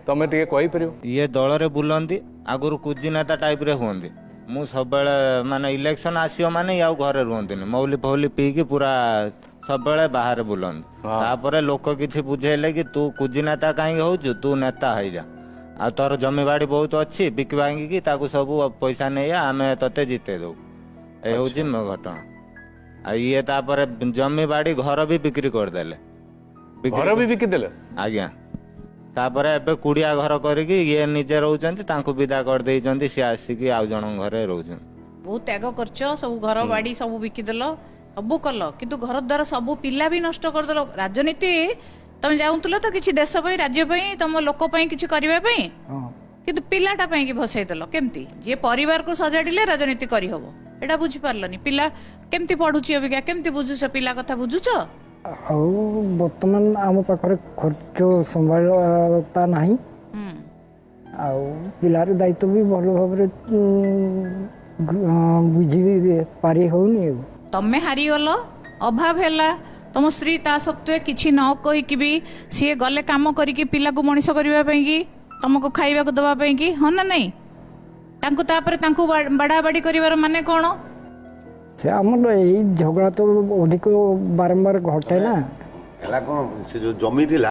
तमें टे कहीपर ये दल रे बुलंदी आगुरी कुजी नेता टाइप रे हुंदी मु सब माने इलेक्शन आसियो माने याउ घरे रुहंतिनी मौली फौली पीकी पूरा सब बाहर बुलंदी तापरे लोक किछि बुझेले कि तू कुजी नेता कहीं होउछु तू नेता है जा आ तोर जमी बाड़ी बहुत अच्छी बिक भांगी ताकू सब पैसा नहीं आमे तते जीते दो ए होउछि घटना आ ये तापरे जमी बाड़ी घर भी बिक्री करदेले घर भी बिकिदेले आज्ञा तापरे एबे कुड़िया घर करिकी ये निजे रहउचंती तांको विदा कर देइचंती से आसिकी आउ जण घरे रहउचन बहुत त्याग करछ सब घर बाड़ी सब बिकिदेल सब कल किंतु घर द्वार सब पिला भी नष्ट करदेल राजनीति तुम जाऊल तो किसी देश राज्य तुम लोक किसी करने किंतु पिलाटा कि भसईदेल केमती जी परिवार को सजाड़े राजनीति करहब एटा बुझी पारलनी पिला केमती पढ़ुची अबिका केमती बुझुछ पिला कथा बुझुछ बर्तमान आम पाखे खर्च संभाळता नहीं पिलार दायित्व भी भल भाव बुझी पारि होनी तमे हारीगल अभाव है तुम स्त्री ता सत्वे किसी न कहीकि भी सी गले काम करिकी पिला को मनीष करने की तुमको खाइबा को दवाई की हाँ ना नहीं तांकु तापर तांकु बाड़ा बाड़ी करिवार माने कौन से आमर यही झगड़ा तो अधिक बारंबार घटे ना कौन से जो जमी थी